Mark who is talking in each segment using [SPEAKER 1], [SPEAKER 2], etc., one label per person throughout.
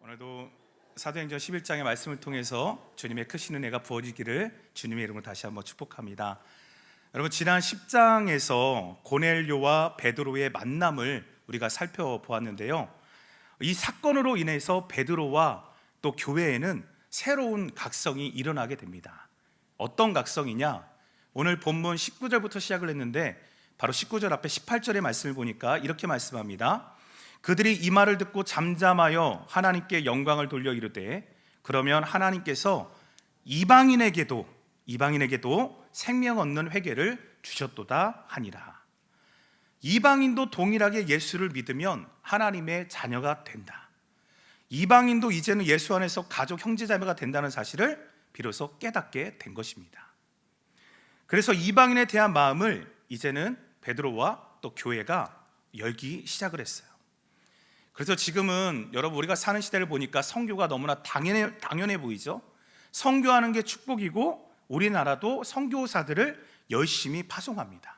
[SPEAKER 1] 오늘도 사도행전 11장의 말씀을 통해서 주님의 크신 은혜가 부어지기를 주님의 이름으로 다시 한번 축복합니다. 여러분, 지난 10장에서 고넬료와 베드로의 만남을 우리가 살펴보았는데요, 이 사건으로 인해서 베드로와 또 교회에는 새로운 각성이 일어나게 됩니다. 어떤 각성이냐? 오늘 본문 19절부터 시작을 했는데 바로 19절 앞에 18절의 말씀을 보니까 이렇게 말씀합니다. 그들이 이 말을 듣고 잠잠하여 하나님께 영광을 돌려 이르되, 그러면 하나님께서 이방인에게도 생명 얻는 회개를 주셨도다 하니라. 이방인도 동일하게 예수를 믿으면 하나님의 자녀가 된다. 이방인도 이제는 예수 안에서 가족 형제자매가 된다는 사실을 비로소 깨닫게 된 것입니다. 그래서 이방인에 대한 마음을 이제는 베드로와 또 교회가 열기 시작을 했어요. 그래서 지금은 여러분, 우리가 사는 시대를 보니까 선교가 너무나 당연해 보이죠. 선교하는 게 축복이고 우리나라도 선교사들을 열심히 파송합니다.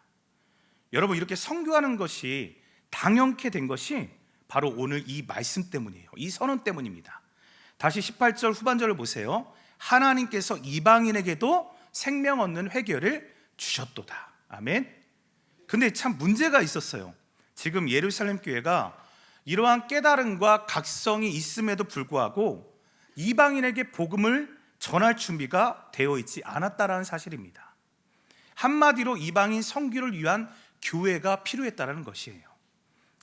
[SPEAKER 1] 여러분, 이렇게 선교하는 것이 당연케 된 것이 바로 오늘 이 말씀 때문이에요. 이 선언 때문입니다. 다시 18절 후반절을 보세요. 하나님께서 이방인에게도 생명 얻는 회개를 주셨도다. 아멘. 근데 참 문제가 있었어요. 지금 예루살렘 교회가 이러한 깨달음과 각성이 있음에도 불구하고 이방인에게 복음을 전할 준비가 되어 있지 않았다는 사실입니다. 한마디로 이방인 선교를 위한 교회가 필요했다는 것이에요.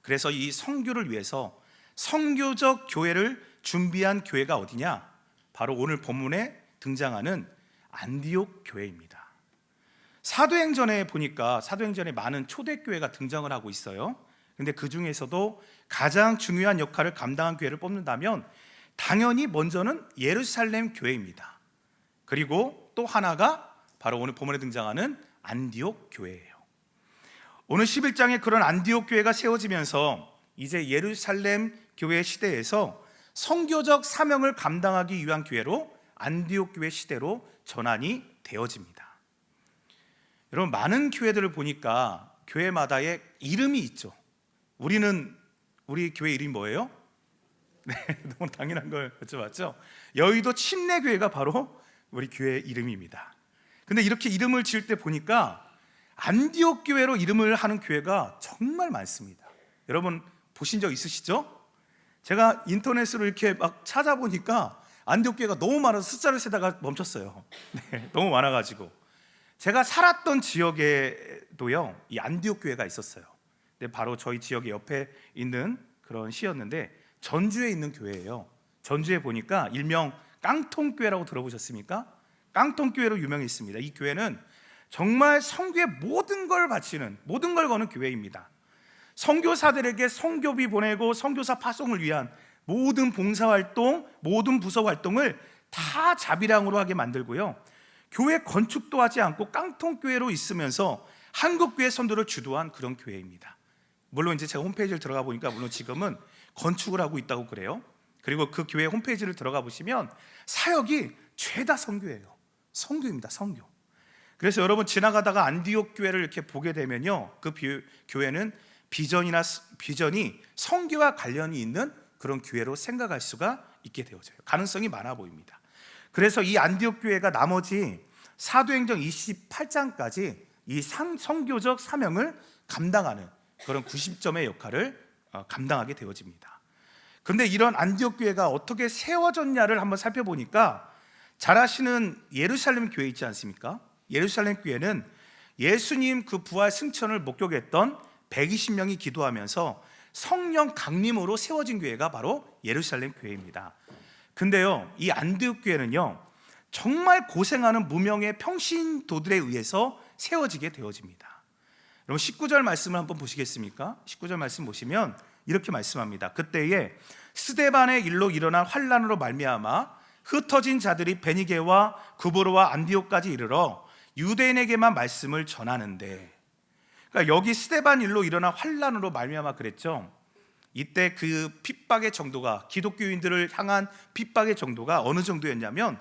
[SPEAKER 1] 그래서 이 선교를 위해서 선교적 교회를 준비한 교회가 어디냐? 바로 오늘 본문에 등장하는 안디옥 교회입니다. 사도행전에 보니까 사도행전에 많은 초대교회가 등장을 하고 있어요. 근데 그 중에서도 가장 중요한 역할을 감당한 교회를 뽑는다면 당연히 먼저는 예루살렘 교회입니다. 그리고 또 하나가 바로 오늘 본문에 등장하는 안디옥 교회예요. 오늘 11장에 그런 안디옥 교회가 세워지면서 이제 예루살렘 교회 시대에서 선교적 사명을 감당하기 위한 교회로 안디옥 교회 시대로 전환이 되어집니다. 여러분, 많은 교회들을 보니까 교회마다의 이름이 있죠. 우리 교회 이름이 뭐예요? 네, 너무 당연한 걸 여쭤봤죠. 여의도 침례교회가 바로 우리 교회 이름입니다. 근데 이렇게 이름을 지을 때 보니까 안디옥 교회로 이름을 하는 교회가 정말 많습니다. 여러분 보신 적 있으시죠? 제가 인터넷으로 이렇게 막 찾아보니까 안디옥 교회가 너무 많아서 숫자를 세다가 멈췄어요. 네, 너무 많아가지고. 제가 살았던 지역에도요, 이 안디옥 교회가 있었어요. 바로 저희 지역의 옆에 있는 그런 시였는데 전주에 있는 교회예요. 전주에 보니까 일명 깡통교회라고 들어보셨습니까? 깡통교회로 유명했습니다. 이 교회는 정말 선교에 모든 걸 바치는, 모든 걸 거는 교회입니다. 선교사들에게 선교비 보내고 선교사 파송을 위한 모든 봉사활동, 모든 부서 활동을 다 자비량으로 하게 만들고요, 교회 건축도 하지 않고 깡통교회로 있으면서 한국교회 선도를 주도한 그런 교회입니다. 물론 이제 제가 홈페이지를 들어가 보니까 물론 지금은 건축을 하고 있다고 그래요. 그리고 그 교회 홈페이지를 들어가 보시면 사역이 죄다 선교예요. 선교입니다. 선교. 그래서 여러분 지나가다가 안디옥 교회를 이렇게 보게 되면요, 그 교회는 비전이 선교와 관련이 있는 그런 교회로 생각할 수가 있게 되어져요. 가능성이 많아 보입니다. 그래서 이 안디옥 교회가 나머지 사도행전 28장까지 이 선교적 사명을 감당하는 그런 90점의 역할을 감당하게 되어집니다. 그런데 이런 안디옥 교회가 어떻게 세워졌냐를 한번 살펴보니까 잘 아시는 예루살렘 교회 있지 않습니까? 예루살렘 교회는 예수님 그 부활 승천을 목격했던 120명이 기도하면서 성령 강림으로 세워진 교회가 바로 예루살렘 교회입니다. 근데요, 이 안디옥 교회는요, 정말 고생하는 무명의 평신도들에 의해서 세워지게 되어집니다. 여러분 19절 말씀을 한번 보시겠습니까? 19절 말씀 보시면 이렇게 말씀합니다. 그때에 스데반의 일로 일어난 환난으로 말미암아 흩어진 자들이 베니게와 구브로와 안디옥까지 이르러 유대인에게만 말씀을 전하는데, 그러니까 여기 스데반 일로 일어난 환난으로 말미암아 그랬죠. 이때 그 핍박의 정도가, 기독교인들을 향한 핍박의 정도가 어느 정도였냐면,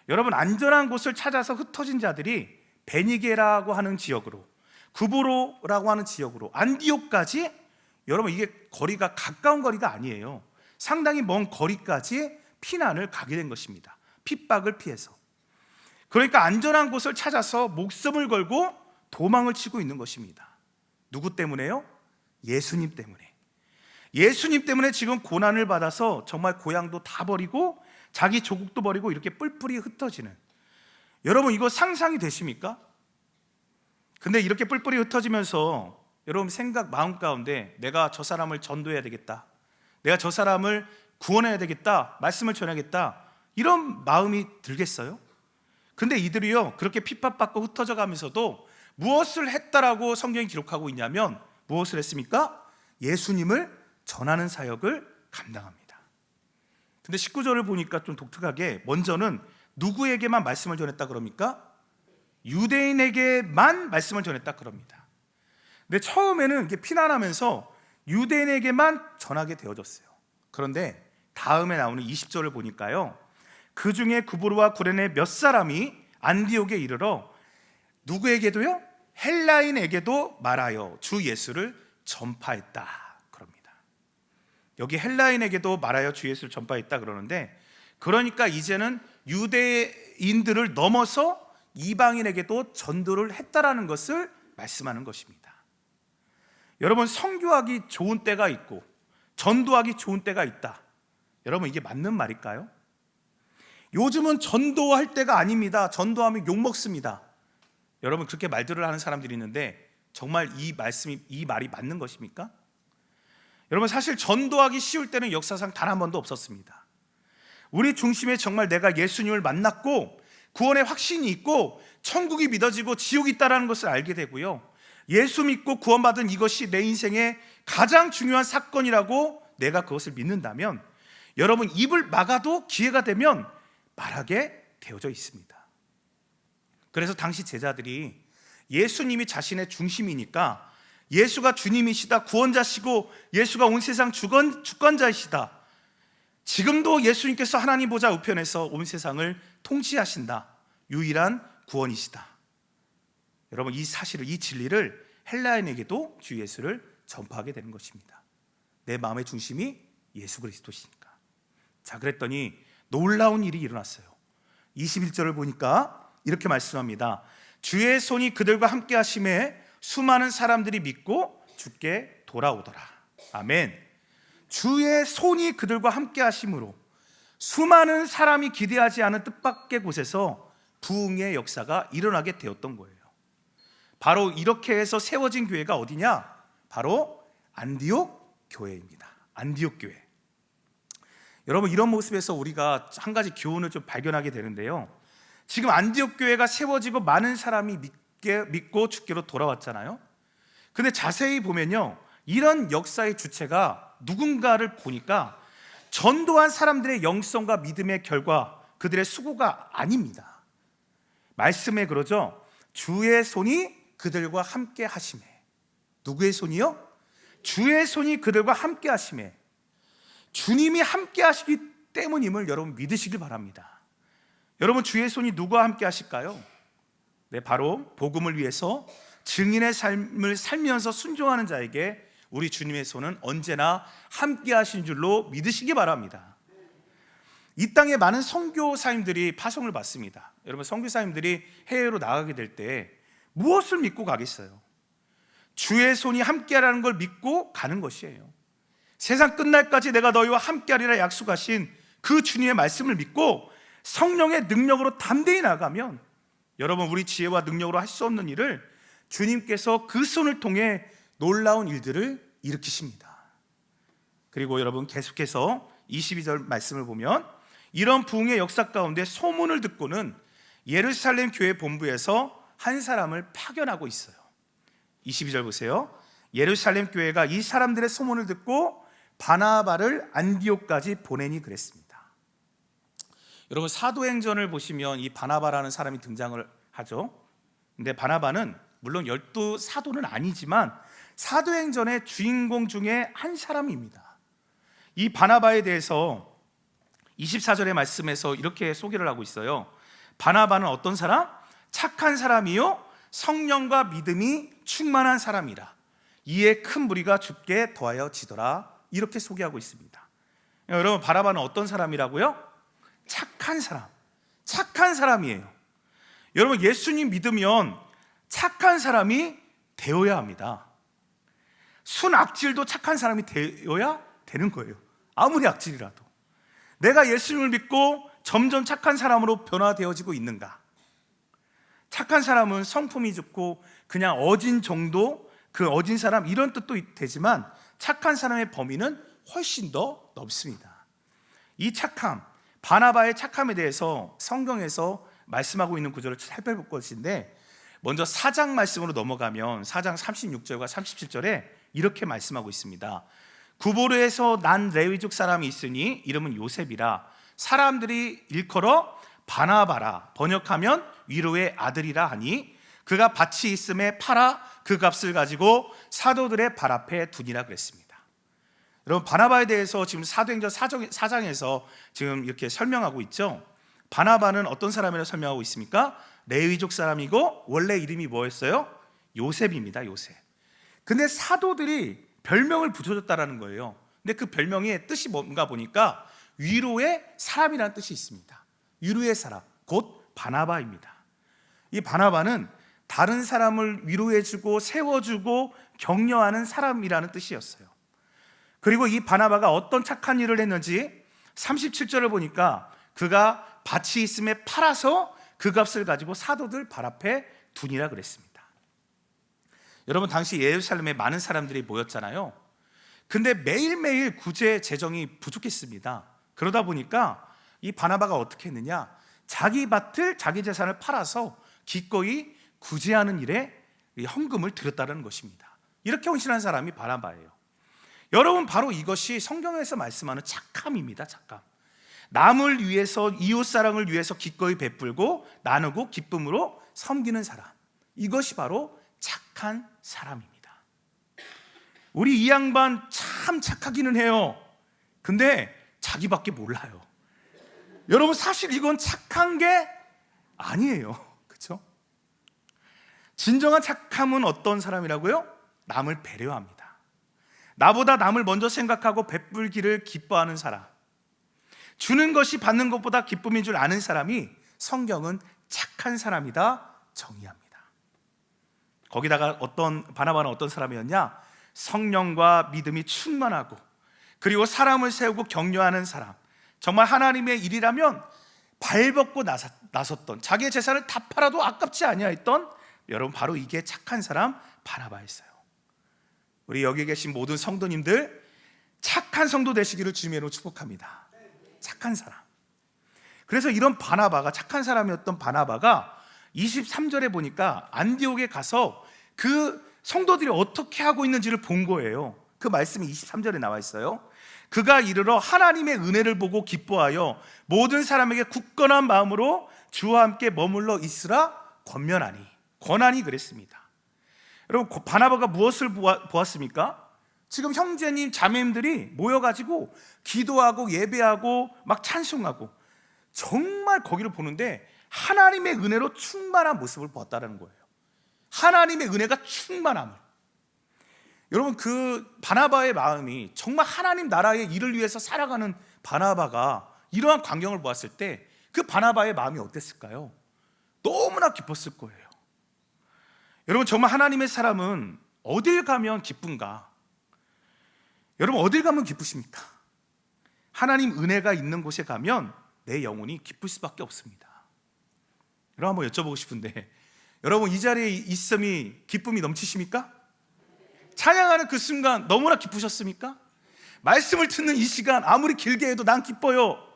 [SPEAKER 1] 여러분 안전한 곳을 찾아서 흩어진 자들이 베니게라고 하는 지역으로, 구브로라고 하는 지역으로, 안디옥까지, 여러분 이게 거리가 가까운 거리가 아니에요. 상당히 먼 거리까지 피난을 가게 된 것입니다. 핍박을 피해서. 그러니까 안전한 곳을 찾아서 목숨을 걸고 도망을 치고 있는 것입니다. 누구 때문에요? 예수님 때문에. 예수님 때문에 지금 고난을 받아서 정말 고향도 다 버리고 자기 조국도 버리고 이렇게 뿔뿔이 흩어지는, 여러분 이거 상상이 되십니까? 근데 이렇게 뿔뿔이 흩어지면서 여러분 생각 마음 가운데 내가 저 사람을 전도해야 되겠다, 내가 저 사람을 구원해야 되겠다, 말씀을 전해야겠다, 이런 마음이 들겠어요? 근데 이들이요 그렇게 핍박받고 흩어져 가면서도 무엇을 했다라고 성경이 기록하고 있냐면, 무엇을 했습니까? 예수님을 전하는 사역을 감당합니다. 근데 19절을 보니까 좀 독특하게 먼저는 누구에게만 말씀을 전했다 그럽니까? 유대인에게만 말씀을 전했다 그럽니다. 근데 처음에는 이게 피난하면서 유대인에게만 전하게 되어졌어요. 그런데 다음에 나오는 20절을 보니까요, 그 중에 구브로와 구레네 몇 사람이 안디옥에 이르러 누구에게도요? 헬라인에게도 말하여 주 예수를 전파했다 그럽니다. 여기 헬라인에게도 말하여 주 예수를 전파했다 그러는데, 그러니까 이제는 유대인들을 넘어서 이방인에게도 전도를 했다라는 것을 말씀하는 것입니다. 여러분, 선교하기 좋은 때가 있고 전도하기 좋은 때가 있다. 여러분, 이게 맞는 말일까요? 요즘은 전도할 때가 아닙니다. 전도하면 욕먹습니다. 여러분, 그렇게 말들을 하는 사람들이 있는데 정말 이 말이 맞는 것입니까? 여러분, 사실 전도하기 쉬울 때는 역사상 단 한 번도 없었습니다. 우리 중심에 정말 내가 예수님을 만났고 구원의 확신이 있고 천국이 믿어지고 지옥이 있다는 것을 알게 되고요, 예수 믿고 구원받은 이것이 내 인생의 가장 중요한 사건이라고 내가 그것을 믿는다면, 여러분 입을 막아도 기회가 되면 말하게 되어져 있습니다. 그래서 당시 제자들이 예수님이 자신의 중심이니까, 예수가 주님이시다, 구원자시고 예수가 온 세상 주권자이시다, 지금도 예수님께서 하나님 보좌 우편에서 온 세상을 통치하신다, 유일한 구원이시다, 여러분 이 사실을, 이 진리를 헬라인에게도 주 예수를 전파하게 되는 것입니다. 내 마음의 중심이 예수 그리스도시니까. 자, 그랬더니 놀라운 일이 일어났어요. 21절을 보니까 이렇게 말씀합니다. 주의 손이 그들과 함께 하심에 수많은 사람들이 믿고 주께 돌아오더라. 아멘. 주의 손이 그들과 함께 하심으로 수많은 사람이 기대하지 않은 뜻밖의 곳에서 부흥의 역사가 일어나게 되었던 거예요. 바로 이렇게 해서 세워진 교회가 어디냐? 바로 안디옥 교회입니다. 안디옥 교회. 여러분, 이런 모습에서 우리가 한 가지 교훈을 좀 발견하게 되는데요, 지금 안디옥 교회가 세워지고 많은 사람이 믿고 주께로 돌아왔잖아요. 근데 자세히 보면요, 이런 역사의 주체가 누군가를 보니까 전도한 사람들의 영성과 믿음의 결과, 그들의 수고가 아닙니다. 말씀에 그러죠. 주의 손이 그들과 함께 하심에. 누구의 손이요? 주의 손이 그들과 함께 하심에. 주님이 함께 하시기 때문임을 여러분 믿으시길 바랍니다. 여러분, 주의 손이 누구와 함께 하실까요? 네, 바로 복음을 위해서 증인의 삶을 살면서 순종하는 자에게 우리 주님의 손은 언제나 함께 하신 줄로 믿으시기 바랍니다. 이 땅에 많은 선교사님들이 파송을 받습니다. 여러분, 선교사님들이 해외로 나가게 될 때 무엇을 믿고 가겠어요? 주의 손이 함께하라는 걸 믿고 가는 것이에요. 세상 끝날까지 내가 너희와 함께하리라 약속하신 그 주님의 말씀을 믿고 성령의 능력으로 담대히 나가면, 여러분 우리 지혜와 능력으로 할 수 없는 일을 주님께서 그 손을 통해 놀라운 일들을 일으키십니다. 그리고 여러분 계속해서 22절 말씀을 보면, 이런 부흥의 역사 가운데 소문을 듣고는 예루살렘 교회 본부에서 한 사람을 파견하고 있어요. 22절 보세요. 예루살렘 교회가 이 사람들의 소문을 듣고 바나바를 안디옥까지 보내니 그랬습니다. 여러분, 사도행전을 보시면 이 바나바라는 사람이 등장을 하죠. 근데 바나바는 물론 12사도는 아니지만 사도행전의 주인공 중에 한 사람입니다. 이 바나바에 대해서 24절의 말씀에서 이렇게 소개를 하고 있어요. 바나바는 어떤 사람? 착한 사람이요 성령과 믿음이 충만한 사람이라 이에 큰 무리가 주께 더하여 지더라, 이렇게 소개하고 있습니다. 여러분, 바나바는 어떤 사람이라고요? 착한 사람, 착한 사람이에요. 여러분, 예수님 믿으면 착한 사람이 되어야 합니다. 순악질도 착한 사람이 되어야 되는 거예요. 아무리 악질이라도. 내가 예수님을 믿고 점점 착한 사람으로 변화되어지고 있는가? 착한 사람은 성품이 좋고 그냥 어진 정도, 그 어진 사람 이런 뜻도 되지만 착한 사람의 범위는 훨씬 더 넓습니다. 이 착함, 바나바의 착함에 대해서 성경에서 말씀하고 있는 구절을 살펴볼 것인데, 먼저 4장 말씀으로 넘어가면 4장 36절과 37절에 이렇게 말씀하고 있습니다. 구보르에서 난 레위족 사람이 있으니 이름은 요셉이라, 사람들이 일컬어 바나바라, 번역하면 위로의 아들이라 하니, 그가 밭이 있음에 팔아 그 값을 가지고 사도들의 발 앞에 두니라 그랬습니다. 여러분, 바나바에 대해서 지금 사도행전 4장에서 지금 이렇게 설명하고 있죠. 바나바는 어떤 사람이라고 설명하고 있습니까? 레위족 사람이고 원래 이름이 뭐였어요? 요셉입니다. 요셉. 근데 사도들이 별명을 붙여줬다라는 거예요. 근데 그 별명의 뜻이 뭔가 보니까 위로의 사람이라는 뜻이 있습니다. 위로의 사람, 곧 바나바입니다. 이 바나바는 다른 사람을 위로해주고 세워주고 격려하는 사람이라는 뜻이었어요. 그리고 이 바나바가 어떤 착한 일을 했는지 37절을 보니까 그가 밭이 있음에 팔아서 그 값을 가지고 사도들 발 앞에 두니라 그랬습니다. 여러분, 당시 예루살렘에 많은 사람들이 모였잖아요. 근데 매일매일 구제 재정이 부족했습니다. 그러다 보니까 이 바나바가 어떻게 했느냐, 자기 밭을, 자기 재산을 팔아서 기꺼이 구제하는 일에 헌금을 드렸다는 것입니다. 이렇게 헌신한 사람이 바나바예요. 여러분, 바로 이것이 성경에서 말씀하는 착함입니다. 착함. 남을 위해서, 이웃사랑을 위해서 기꺼이 베풀고 나누고 기쁨으로 섬기는 사람, 이것이 바로 착한 사람입니다. 우리 이 양반 참 착하기는 해요. 근데 자기밖에 몰라요. 여러분, 사실 이건 착한 게 아니에요. 그렇죠? 진정한 착함은 어떤 사람이라고요? 남을 배려합니다. 나보다 남을 먼저 생각하고 베풀기를 기뻐하는 사람, 주는 것이 받는 것보다 기쁨인 줄 아는 사람이 성경은 착한 사람이다 정의합니다. 거기다가 바나바는 어떤 사람이었냐? 성령과 믿음이 충만하고, 그리고 사람을 세우고 격려하는 사람, 정말 하나님의 일이라면 발벗고 나섰던, 자기의 재산을 다 팔아도 아깝지 아니하였던, 여러분, 바로 이게 착한 사람 바나바였어요. 우리 여기 계신 모든 성도님들, 착한 성도 되시기를 주님으로 축복합니다. 착한 사람. 그래서 이런 바나바가, 착한 사람이었던 바나바가 23절에 보니까 안디옥에 가서 그 성도들이 어떻게 하고 있는지를 본 거예요. 그 말씀이 23절에 나와 있어요. 그가 이르러 하나님의 은혜를 보고 기뻐하여 모든 사람에게 굳건한 마음으로 주와 함께 머물러 있으라 권하니 그랬습니다. 여러분, 바나바가 무엇을 보았습니까? 지금 형제님, 자매님들이 모여가지고 기도하고 예배하고 막 찬송하고, 정말 거기를 보는데 하나님의 은혜로 충만한 모습을 보았다는 거예요. 하나님의 은혜가 충만함을. 여러분, 그 바나바의 마음이 정말 하나님 나라의 일을 위해서 살아가는 바나바가 이러한 광경을 보았을 때 그 바나바의 마음이 어땠을까요? 너무나 기뻤을 거예요. 여러분, 정말 하나님의 사람은 어딜 가면 기쁜가? 여러분, 어딜 가면 기쁘십니까? 하나님 은혜가 있는 곳에 가면 내 영혼이 기쁠 수밖에 없습니다. 여러분, 한번 여쭤보고 싶은데, 여러분, 이 자리에 있음이 기쁨이 넘치십니까? 찬양하는 그 순간 너무나 기쁘셨습니까? 말씀을 듣는 이 시간 아무리 길게 해도 난 기뻐요.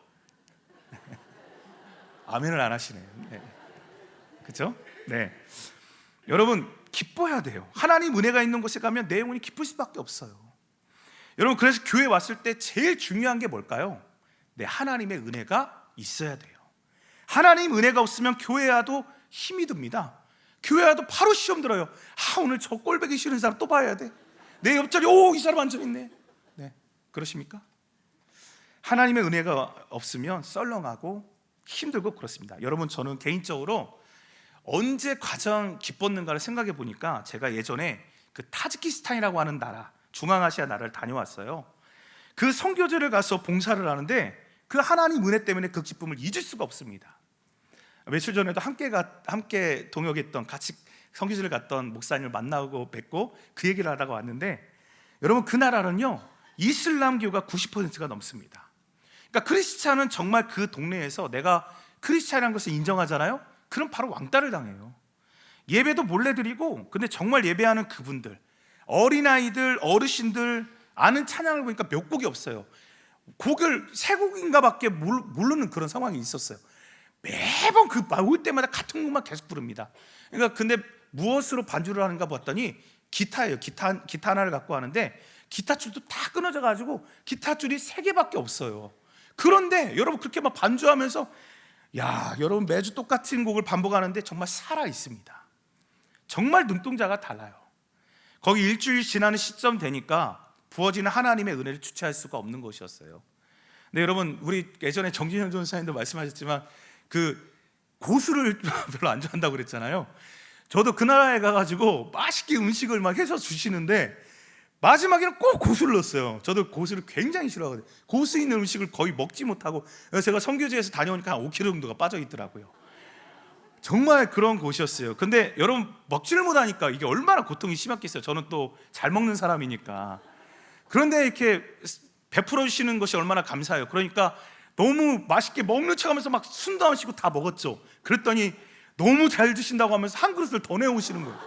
[SPEAKER 1] 아멘을 안 하시네요. 네. 그렇죠? 네. 여러분, 기뻐야 돼요. 하나님 은혜가 있는 곳에 가면 내 영혼이 기쁠 수밖에 없어요. 여러분, 그래서 교회 왔을 때 제일 중요한 게 뭘까요? 네, 하나님의 은혜가 있어야 돼요. 하나님 은혜가 없으면 교회 와도 힘이 듭니다. 교회 와도 바로 시험 들어요. 오늘 저 꼴보기 싫은 사람 또 봐야 돼. 내 옆자리, 이 사람 앉아있네. 네, 그러십니까? 하나님의 은혜가 없으면 썰렁하고 힘들고 그렇습니다. 여러분, 저는 개인적으로 언제 가장 기뻤는가를 생각해 보니까, 제가 예전에 그 타지키스탄이라고 하는 나라, 중앙아시아 나라를 다녀왔어요. 그 선교지를 가서 봉사를 하는데 그 하나님 은혜 때문에 그 기쁨을 잊을 수가 없습니다. 며칠 전에도 함께 동역했던, 같이 선교지를 갔던 목사님을 만나고 뵙고 그 얘기를 하다가 왔는데, 여러분 그 나라는요 이슬람교가 90%가 넘습니다. 그러니까 크리스찬은 정말 그 동네에서 내가 크리스찬이라는 것을 인정하잖아요. 그럼 바로 왕따를 당해요. 예배도 몰래 드리고, 근데 정말 예배하는 그분들, 어린아이들, 어르신들 아는 찬양을 보니까 몇 곡이 없어요. 곡을 세 곡인가 밖에 모르는 그런 상황이 있었어요. 매번 그 올 때마다 같은 곡만 계속 부릅니다. 그러니까 근데 무엇으로 반주를 하는가 봤더니 기타예요. 기타 하나를 갖고 하는데 기타 줄도 다 끊어져 가지고 기타 줄이 3개밖에 없어요. 그런데 여러분 그렇게 막 반주하면서, 야 여러분 매주 똑같은 곡을 반복하는데 정말 살아 있습니다. 정말 눈동자가 달라요. 거기 일주일 지나는 시점 되니까 부어지는 하나님의 은혜를 주체할 수가 없는 것이었어요. 근데 여러분 우리 예전에 정진현 전사님도 말씀하셨지만 그 고수를 별로 안 좋아한다고 그랬잖아요. 저도 그 나라에 가가지고 맛있게 음식을 막 해서 주시는데 마지막에는 꼭 고수를 넣었어요. 저도 고수를 굉장히 싫어하거든요. 고수 있는 음식을 거의 먹지 못하고, 제가 선교지에서 다녀오니까 한 5kg 정도가 빠져 있더라고요. 정말 그런 곳이었어요. 근데 여러분 먹지를 못하니까 이게 얼마나 고통이 심했겠어요. 저는 또 잘 먹는 사람이니까. 그런데 이렇게 베풀어 주시는 것이 얼마나 감사해요. 그러니까 너무 맛있게 먹는 척하면서 막 숨도 안 쉬고 다 먹었죠. 그랬더니 너무 잘 드신다고 하면서 한 그릇을 더 내오시는 거예요.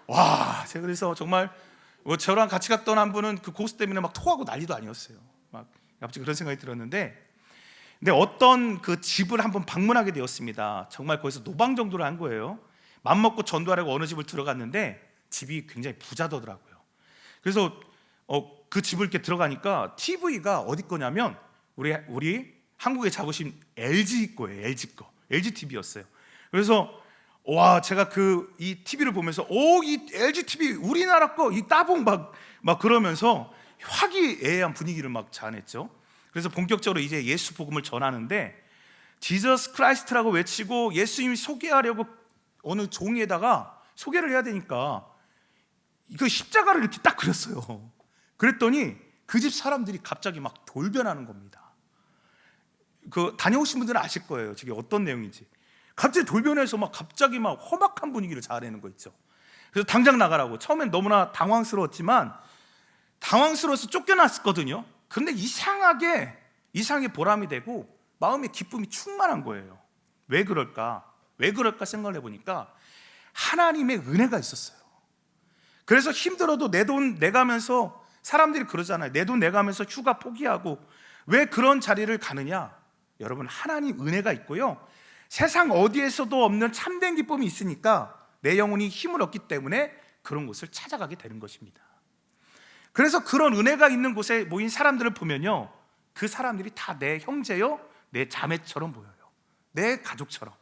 [SPEAKER 1] 와, 제가 그래서 정말 저랑 같이 갔던 한 분은 그 고수 때문에 막 토하고 난리도 아니었어요. 막 갑자기 그런 생각이 들었는데, 근데 어떤 그 집을 한번 방문하게 되었습니다. 정말 거기서 노방 정도를 한 거예요. 맘먹고 전도하려고 어느 집을 들어갔는데 집이 굉장히 부자더라고요. 그래서 그 집을 이렇게 들어가니까 TV가 어디 거냐면 우리 한국에 잡으신 LG 거예요. LG TV였어요. 그래서 와, 제가 이 TV를 보면서 이 LG TV 우리나라 거 이 따봉 막 그러면서 화기애애한 분위기를 막 자아냈죠. 그래서 본격적으로 이제 예수 복음을 전하는데 지저스 크라이스트라고 외치고 예수님 소개하려고 어느 종이에다가 소개를 해야 되니까 그 십자가를 이렇게 딱 그렸어요. 그랬더니 그 집 사람들이 갑자기 막 돌변하는 겁니다. 그 다녀오신 분들은 아실 거예요. 저게 어떤 내용인지. 갑자기 돌변해서 갑자기 험악한 분위기를 자아내는 거 있죠. 그래서 당장 나가라고. 처음엔 너무나 당황스러웠지만 당황스러워서 쫓겨났거든요. 근데 이상하게 보람이 되고 마음의 기쁨이 충만한 거예요. 왜 그럴까 생각을 해보니까 하나님의 은혜가 있었어요. 그래서 힘들어도 내 돈 내가면서, 사람들이 그러잖아요. 내 돈 내가면서 휴가 포기하고 왜 그런 자리를 가느냐? 여러분 하나님 은혜가 있고요, 세상 어디에서도 없는 참된 기쁨이 있으니까 내 영혼이 힘을 얻기 때문에 그런 곳을 찾아가게 되는 것입니다. 그래서 그런 은혜가 있는 곳에 모인 사람들을 보면요, 그 사람들이 다 내 형제요, 내 자매처럼 보여요. 내 가족처럼.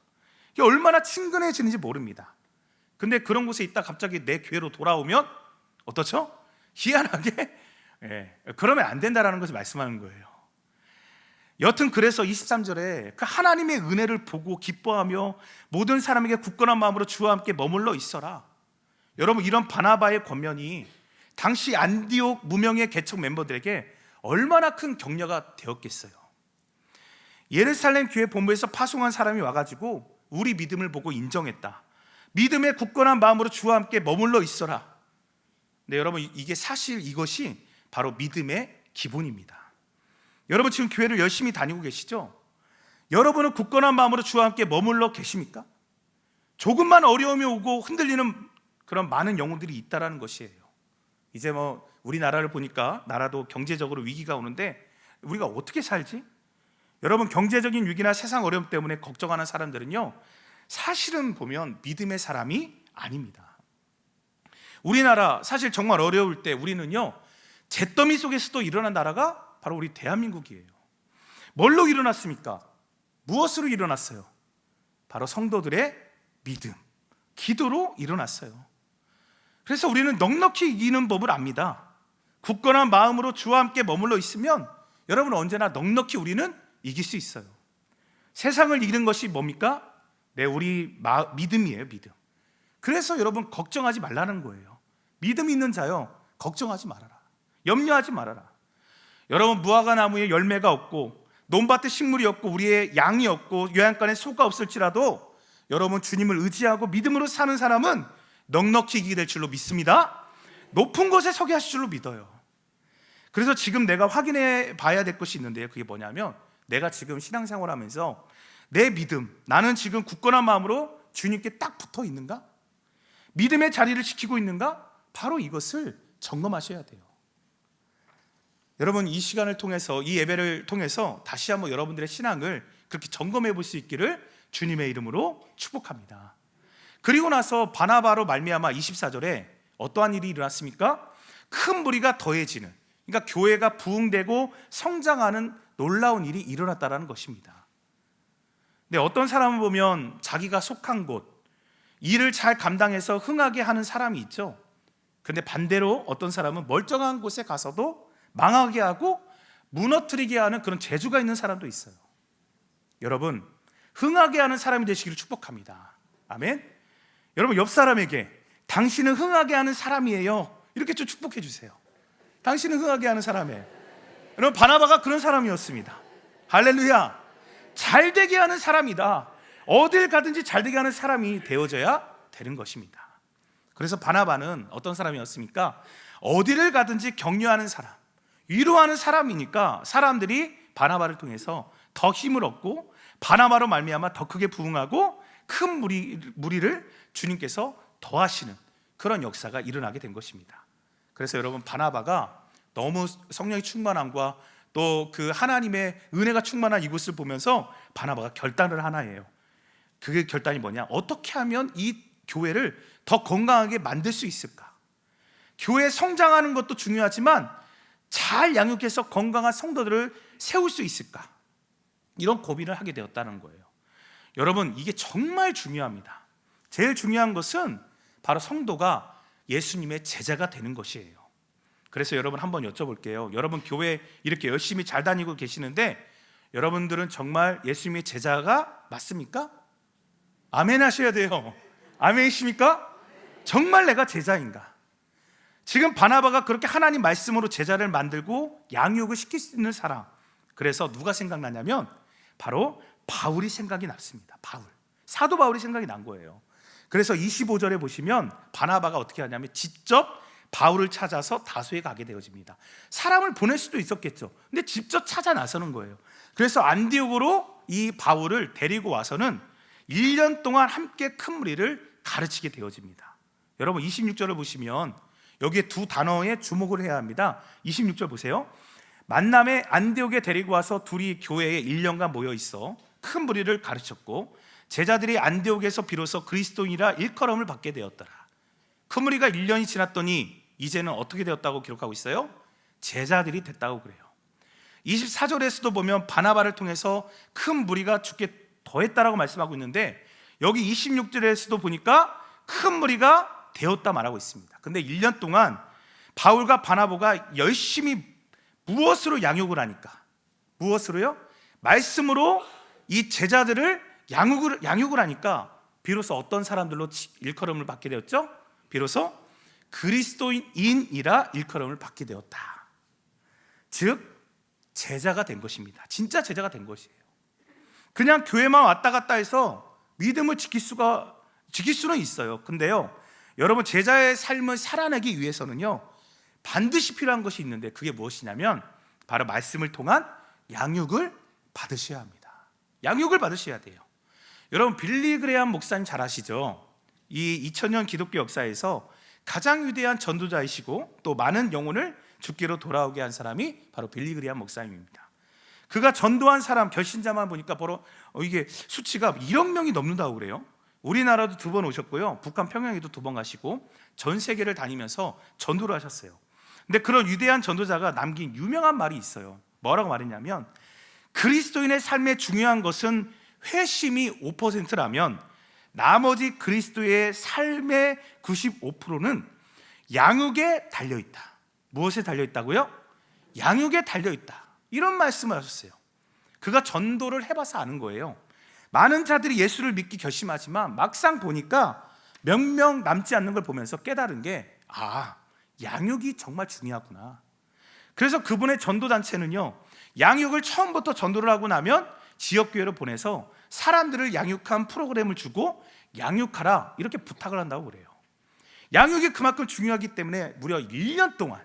[SPEAKER 1] 이게 얼마나 친근해지는지 모릅니다. 근데 그런 곳에 있다 갑자기 내 교회로 돌아오면 어떻죠? 희한하게 그러면 안 된다라는 것을 말씀하는 거예요. 여튼 그래서 23절에 그 하나님의 은혜를 보고 기뻐하며 모든 사람에게 굳건한 마음으로 주와 함께 머물러 있어라. 여러분 이런 바나바의 권면이 당시 안디옥 무명의 개척 멤버들에게 얼마나 큰 격려가 되었겠어요. 예루살렘 교회 본부에서 파송한 사람이 와가지고 우리 믿음을 보고 인정했다. 믿음의 굳건한 마음으로 주와 함께 머물러 있어라. 네, 여러분 이게 사실 이것이 바로 믿음의 기본입니다. 여러분 지금 교회를 열심히 다니고 계시죠? 여러분은 굳건한 마음으로 주와 함께 머물러 계십니까? 조금만 어려움이 오고 흔들리는 그런 많은 영혼들이 있다라는 것이에요. 이제 우리나라를 보니까 나라도 경제적으로 위기가 오는데 우리가 어떻게 살지? 여러분 경제적인 위기나 세상 어려움 때문에 걱정하는 사람들은요, 사실은 보면 믿음의 사람이 아닙니다. 우리나라 사실 정말 어려울 때 우리는요, 잿더미 속에서도 일어난 나라가 바로 우리 대한민국이에요. 뭘로 일어났습니까? 무엇으로 일어났어요? 바로 성도들의 믿음, 기도로 일어났어요. 그래서 우리는 넉넉히 이기는 법을 압니다. 굳건한 마음으로 주와 함께 머물러 있으면 여러분 언제나 넉넉히 우리는 이길 수 있어요. 세상을 이기는 것이 뭡니까? 우리 믿음이에요, 믿음. 그래서 여러분 걱정하지 말라는 거예요. 믿음 있는 자요, 걱정하지 말아라. 염려하지 말아라. 여러분, 무화과 나무에 열매가 없고 논밭에 식물이 없고 우리의 양이 없고 요양간에 소가 없을지라도 여러분, 주님을 의지하고 믿음으로 사는 사람은 넉넉히 이기게 될 줄로 믿습니다. 높은 곳에 서게 하실 줄로 믿어요. 그래서 지금 내가 확인해 봐야 될 것이 있는데요, 그게 뭐냐면 내가 지금 신앙생활 하면서 내 믿음, 나는 지금 굳건한 마음으로 주님께 딱 붙어 있는가? 믿음의 자리를 지키고 있는가? 바로 이것을 점검하셔야 돼요. 여러분, 이 시간을 통해서, 이 예배를 통해서 다시 한번 여러분들의 신앙을 그렇게 점검해 볼 수 있기를 주님의 이름으로 축복합니다. 그리고 나서 바나바로 말미암아 24절에 어떠한 일이 일어났습니까? 큰 무리가 더해지는, 그러니까 교회가 부흥되고 성장하는 놀라운 일이 일어났다는 것입니다. 근데 어떤 사람을 보면 자기가 속한 곳, 일을 잘 감당해서 흥하게 하는 사람이 있죠. 근데 반대로 어떤 사람은 멀쩡한 곳에 가서도 망하게 하고 무너뜨리게 하는 그런 재주가 있는 사람도 있어요. 여러분, 흥하게 하는 사람이 되시기를 축복합니다. 아멘. 여러분, 옆 사람에게 당신은 흥하게 하는 사람이에요, 이렇게 좀 축복해 주세요. 당신은 흥하게 하는 사람이에요. 여러분, 바나바가 그런 사람이었습니다. 할렐루야. 잘 되게 하는 사람이다. 어딜 가든지 잘 되게 하는 사람이 되어져야 되는 것입니다. 그래서 바나바는 어떤 사람이었습니까? 어디를 가든지 격려하는 사람, 위로하는 사람이니까 사람들이 바나바를 통해서 더 힘을 얻고 바나바로 말미암아 더 크게 부흥하고 큰 무리를 주님께서 더하시는 그런 역사가 일어나게 된 것입니다. 그래서 여러분, 바나바가 너무 성령의 충만함과 또 그 하나님의 은혜가 충만한 이곳을 보면서 바나바가 결단을 하나예요. 그게 결단이 뭐냐? 어떻게 하면 이 교회를 더 건강하게 만들 수 있을까? 교회 성장하는 것도 중요하지만 잘 양육해서 건강한 성도들을 세울 수 있을까? 이런 고민을 하게 되었다는 거예요. 여러분, 이게 정말 중요합니다. 제일 중요한 것은 바로 성도가 예수님의 제자가 되는 것이에요. 그래서 여러분, 한번 여쭤볼게요. 여러분, 교회 이렇게 열심히 잘 다니고 계시는데 여러분들은 정말 예수님의 제자가 맞습니까? 아멘 하셔야 돼요. 아멘이십니까? 정말 내가 제자인가? 지금 바나바가 그렇게 하나님 말씀으로 제자를 만들고 양육을 시킬 수 있는 사람, 그래서 누가 생각나냐면 바로 바울이 생각이 났습니다. 사도 바울이 생각이 난 거예요. 그래서 25절에 보시면 바나바가 어떻게 하냐면 직접 바울을 찾아서 다소에 가게 되어집니다. 사람을 보낼 수도 있었겠죠. 근데 직접 찾아 나서는 거예요. 그래서 안디옥으로 이 바울을 데리고 와서는 1년 동안 함께 큰 무리를 가르치게 되어집니다. 여러분, 26절을 보시면 여기에 두 단어에 주목을 해야 합니다. 26절 보세요. 만남에 안디옥에 데리고 와서 둘이 교회에 1년간 모여 있어 큰 무리를 가르쳤고 제자들이 안디옥에서 비로소 그리스도인이라 일컬음을 받게 되었더라. 큰 무리가 1년이 지났더니 이제는 어떻게 되었다고 기록하고 있어요? 제자들이 됐다고 그래요. 24절에서도 보면 바나바를 통해서 큰 무리가 죽게 더했다라고 말씀하고 있는데 여기 26절에서도 보니까 큰 무리가 되었다 말하고 있습니다. 근데 1년 동안 바울과 바나바가 열심히 무엇으로 양육을 하니까? 무엇으로요? 말씀으로 이 제자들을 양육을 하니까 비로소 어떤 사람들로 일컬음을 받게 되었죠? 비로소 그리스도인이라 일컬음을 받게 되었다. 즉 제자가 된 것입니다. 진짜 제자가 된 것이에요. 그냥 교회만 왔다 갔다 해서 믿음을 지킬 수는 있어요. 근데요, 여러분, 제자의 삶을 살아내기 위해서는요 반드시 필요한 것이 있는데 그게 무엇이냐면 바로 말씀을 통한 양육을 받으셔야 합니다. 양육을 받으셔야 돼요. 여러분, 빌리 그레이엄 목사님 잘 아시죠? 이 2000년 기독교 역사에서 가장 위대한 전도자이시고 또 많은 영혼을 주께로 돌아오게 한 사람이 바로 빌리 그레이엄 목사님입니다. 그가 전도한 사람 결신자만 보니까 바로 이게 수치가 1억 명이 넘는다고 그래요. 우리나라도 2번 오셨고요, 북한 평양에도 2번 가시고 전 세계를 다니면서 전도를 하셨어요. 근데 그런 위대한 전도자가 남긴 유명한 말이 있어요. 뭐라고 말했냐면 그리스도인의 삶에 중요한 것은 회심이 5%라면 나머지 그리스도의 삶의 95%는 양육에 달려있다. 무엇에 달려있다고요? 양육에 달려있다. 이런 말씀을 하셨어요. 그가 전도를 해봐서 아는 거예요. 많은 자들이 예수를 믿기 결심하지만 막상 보니까 몇 명 남지 않는 걸 보면서 깨달은 게 양육이 정말 중요하구나. 그래서 그분의 전도단체는요, 양육을 처음부터 전도를 하고 나면 지역교회로 보내서 사람들을 양육한 프로그램을 주고 양육하라 이렇게 부탁을 한다고 그래요. 양육이 그만큼 중요하기 때문에 무려 1년 동안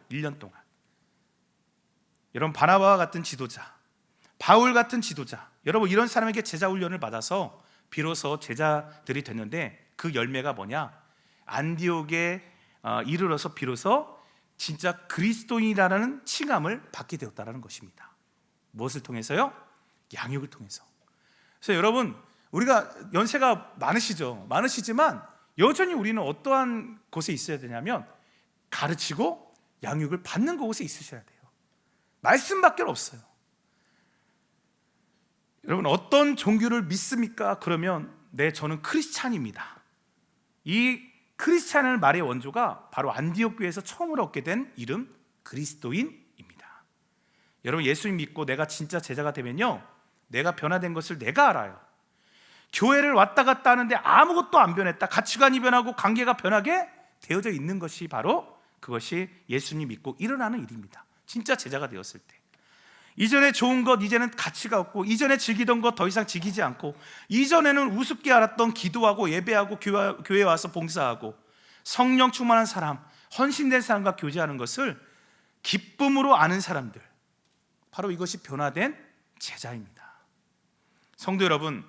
[SPEAKER 1] 여러분, 바나바와 같은 지도자, 바울 같은 지도자, 여러분 이런 사람에게 제자 훈련을 받아서 비로소 제자들이 됐는데, 그 열매가 뭐냐? 안디옥에 이르러서 비로소 진짜 그리스도인이라는 칭함을 받게 되었다는 것입니다. 무엇을 통해서요? 양육을 통해서. 그래서 여러분, 우리가 연세가 많으시지만 여전히 우리는 어떠한 곳에 있어야 되냐면 가르치고 양육을 받는 곳에 있으셔야 돼요. 말씀밖에 없어요. 여러분, 어떤 종교를 믿습니까? 그러면 저는 크리스찬입니다. 이 크리스찬의 말의 원조가 바로 안디옥 교회에서 처음으로 얻게 된 이름 그리스도인입니다. 여러분, 예수님 믿고 내가 진짜 제자가 되면요, 내가 변화된 것을 내가 알아요. 교회를 왔다 갔다 하는데 아무것도 안 변했다, 가치관이 변하고 관계가 변하게 되어져 있는 것이 바로 그것이 예수님 믿고 일어나는 일입니다. 진짜 제자가 되었을 때 이전에 좋은 것 이제는 가치가 없고, 이전에 즐기던 것 더 이상 즐기지 않고, 이전에는 우습게 알았던 기도하고 예배하고 교회에 와서 봉사하고 성령 충만한 사람, 헌신된 사람과 교제하는 것을 기쁨으로 아는 사람들, 바로 이것이 변화된 제자입니다. 성도 여러분,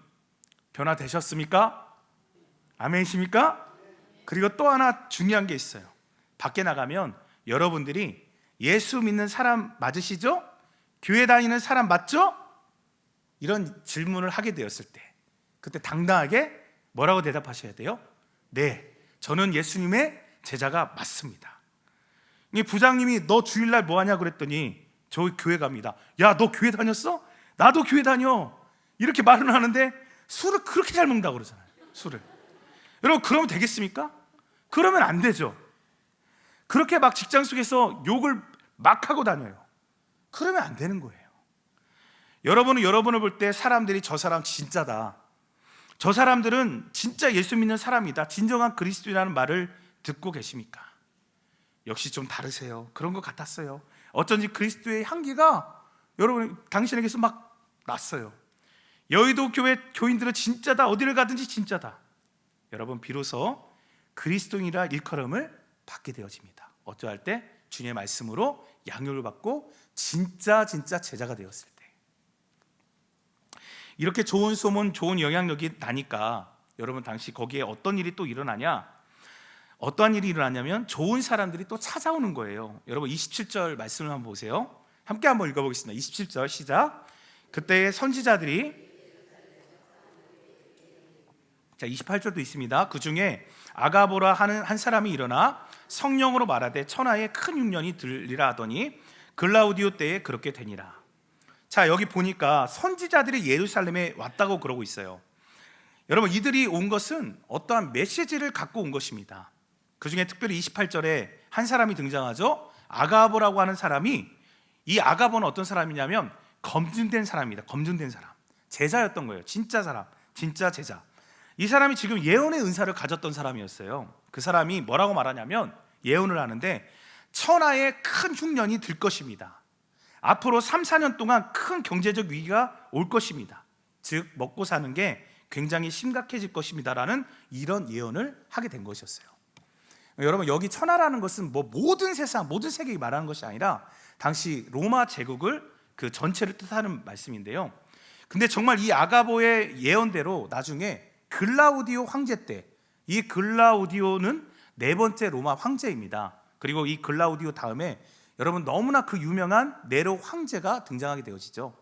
[SPEAKER 1] 변화되셨습니까? 아멘이십니까? 그리고 또 하나 중요한 게 있어요. 밖에 나가면 여러분들이 예수 믿는 사람 맞으시죠? 교회 다니는 사람 맞죠? 이런 질문을 하게 되었을 때 그때 당당하게 뭐라고 대답하셔야 돼요? 네, 저는 예수님의 제자가 맞습니다. 이 부장님이 너 주일날 뭐하냐 그랬더니 저 교회 갑니다. 야, 너 교회 다녔어? 나도 교회 다녀. 이렇게 말을 하는데 술을 그렇게 잘 먹는다고 그러잖아요. 술을. 여러분, 그러면 되겠습니까? 그러면 안 되죠. 그렇게 막 직장 속에서 욕을 막 하고 다녀요. 그러면 안 되는 거예요. 여러분은 여러분을 볼 때 사람들이 저 사람 진짜다, 저 사람들은 진짜 예수 믿는 사람이다, 진정한 그리스도인이라는 말을 듣고 계십니까? 역시 좀 다르세요. 그런 것 같았어요. 어쩐지 그리스도의 향기가 여러분 당신에게서 막 났어요. 여의도 교회 교인들은 진짜다, 어디를 가든지 진짜다. 여러분, 비로소 그리스도인이라 일컬음을 받게 되어집니다. 어떠할 때? 주님의 말씀으로 양육을 받고 진짜 제자가 되었을 때. 이렇게 좋은 소문, 좋은 영향력이 나니까 여러분, 당시 거기에 어떤 일이 또 일어나냐? 어떠한 일이 일어나냐면 좋은 사람들이 또 찾아오는 거예요. 여러분, 27절 말씀을 한번 보세요. 함께 한번 읽어보겠습니다. 27절 시작. 그때 선지자들이, 자 28절도 있습니다. 그 중에 아가보라 하는 한 사람이 일어나 성령으로 말하되 천하에 큰 흉년이 들리라 하더니 글라우디오 때에 그렇게 되니라. 자, 여기 보니까 선지자들이 예루살렘에 왔다고 그러고 있어요. 여러분, 이들이 온 것은 어떠한 메시지를 갖고 온 것입니다. 그 중에 특별히 28절에 한 사람이 등장하죠. 아가보라고 하는 사람이, 이 아가보는 어떤 사람이냐면 검증된 사람입니다. 검증된 사람, 제자였던 거예요. 진짜 사람, 진짜 제자. 이 사람이 지금 예언의 은사를 가졌던 사람이었어요. 그 사람이 뭐라고 말하냐면, 예언을 하는데 천하에 큰 흉년이 들 것입니다. 앞으로 3-4년 동안 큰 경제적 위기가 올 것입니다. 즉 먹고 사는 게 굉장히 심각해질 것입니다라는 이런 예언을 하게 된 것이었어요. 여러분, 여기 천하라는 것은 뭐 모든 세상, 모든 세계에 말하는 것이 아니라 당시 로마 제국을 그 전체를 뜻하는 말씀인데요. 근데 정말 이 아가보의 예언대로 나중에 글라우디오 황제 때, 이 글라우디오는 네 번째 로마 황제입니다. 그리고 이 글라우디오 다음에 여러분 너무나 그 유명한 네로 황제가 등장하게 되어지죠.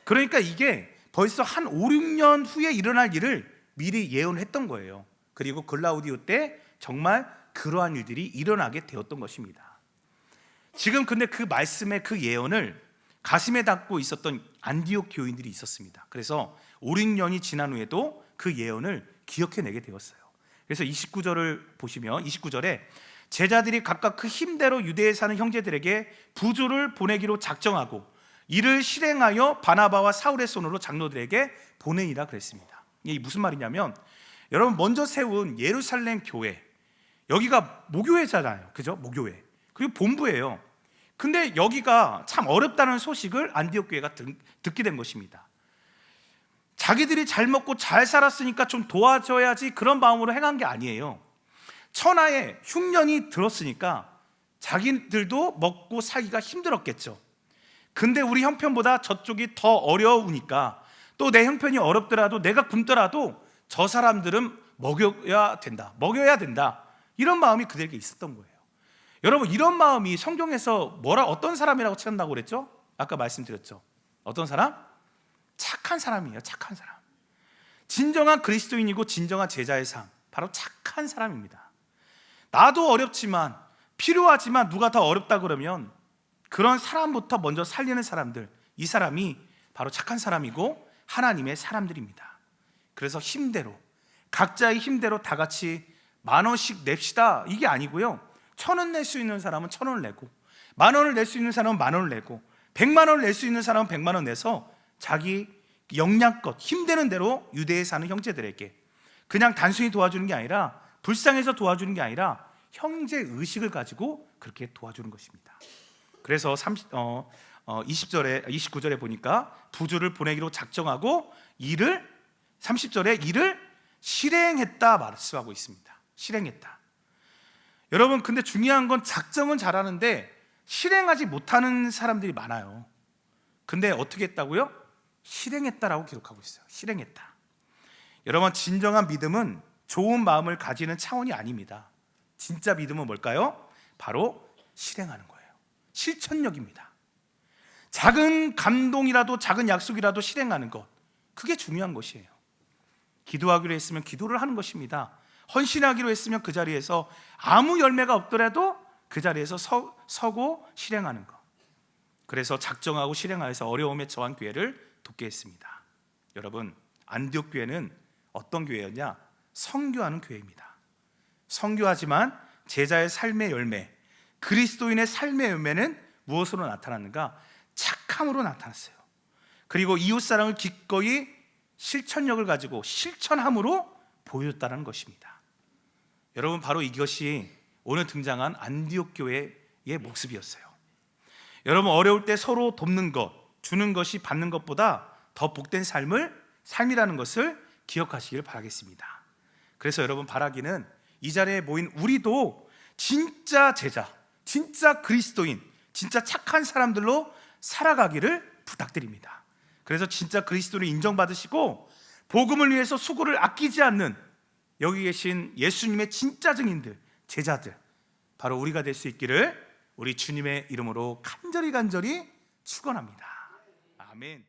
[SPEAKER 1] 그러니까 이게 벌써 한 5-6년 후에 일어날 일을 미리 예언했던 거예요. 그리고 글라우디오 때 정말 그러한 일들이 일어나게 되었던 것입니다. 지금 근데 그 말씀의 그 예언을 가슴에 담고 있었던 안디옥 교인들이 있었습니다. 그래서 5-6년이 지난 후에도 그 예언을 기억해내게 되었어요. 그래서 29절을 보시면 29절에 제자들이 각각 그 힘대로 유대에 사는 형제들에게 부조를 보내기로 작정하고 이를 실행하여 바나바와 사울의 손으로 장로들에게 보내니라 그랬습니다. 이게 무슨 말이냐면, 여러분 먼저 세운 예루살렘 교회, 여기가 모교회잖아요. 그죠? 모교회. 그리고 본부예요. 근데 여기가 참 어렵다는 소식을 안디옥 교회가 듣게 된 것입니다. 자기들이 잘 먹고 잘 살았으니까 좀 도와줘야지 그런 마음으로 행한 게 아니에요. 천하에 흉년이 들었으니까 자기들도 먹고 살기가 힘들었겠죠. 근데 우리 형편보다 저쪽이 더 어려우니까, 또 내 형편이 어렵더라도 내가 굶더라도 저 사람들은 먹여야 된다, 이런 마음이 그들에게 있었던 거예요. 여러분, 이런 마음이 성경에서 어떤 사람이라고 칭한다고 그랬죠? 아까 말씀드렸죠. 어떤 사람? 착한 사람이에요. 착한 사람. 진정한 그리스도인이고 진정한 제자의 삶, 바로 착한 사람입니다. 나도 어렵지만, 필요하지만 누가 더 어렵다 그러면 그런 사람부터 먼저 살리는 사람들, 이 사람이 바로 착한 사람이고 하나님의 사람들입니다. 그래서 힘대로, 각자의 힘대로 다 같이 10,000원씩 냅시다, 이게 아니고요. 1,000원 낼 수 있는 사람은 1,000원을 내고, 10,000원을 낼 수 있는 사람은 10,000원을 내고, 100만 원을 낼 수 있는 사람은 100만 원 내서 자기 역량껏 힘되는 대로 유대에 사는 형제들에게 그냥 단순히 도와주는 게 아니라, 불쌍해서 도와주는 게 아니라 형제 의식을 가지고 그렇게 도와주는 것입니다. 그래서 29절에 보니까 부주를 보내기로 작정하고 30절에 이를 실행했다 말씀하고 있습니다. 실행했다. 여러분, 근데 중요한 건 작정은 잘하는데 실행하지 못하는 사람들이 많아요. 근데 어떻게 했다고요? 실행했다라고 기록하고 있어요. 실행했다. 여러분, 진정한 믿음은 좋은 마음을 가지는 차원이 아닙니다. 진짜 믿음은 뭘까요? 바로 실행하는 거예요. 실천력입니다. 작은 감동이라도 작은 약속이라도 실행하는 것, 그게 중요한 것이에요. 기도하기로 했으면 기도를 하는 것입니다. 헌신하기로 했으면 그 자리에서 아무 열매가 없더라도 그 자리에서 서고 실행하는 것. 그래서 작정하고 실행하여서 어려움에 처한 교회를 돕게 했습니다. 여러분, 안디옥 교회는 어떤 교회였냐? 선교하는 교회입니다. 선교하지만 제자의 삶의 열매, 그리스도인의 삶의 열매는 무엇으로 나타났는가? 착함으로 나타났어요. 그리고 이웃사랑을 기꺼이 실천력을 가지고 실천함으로 보여줬다는 것입니다. 여러분, 바로 이것이 오늘 등장한 안디옥 교회의 모습이었어요. 여러분, 어려울 때 서로 돕는 것, 주는 것이 받는 것보다 더 복된 삶이라는 것을 기억하시길 바라겠습니다. 그래서 여러분, 바라기는 이 자리에 모인 우리도 진짜 제자, 진짜 그리스도인, 진짜 착한 사람들로 살아가기를 부탁드립니다. 그래서 진짜 그리스도를 인정받으시고 복음을 위해서 수고를 아끼지 않는 여기 계신 예수님의 진짜 증인들, 제자들, 바로 우리가 될 수 있기를 우리 주님의 이름으로 간절히 축원합니다. 아멘.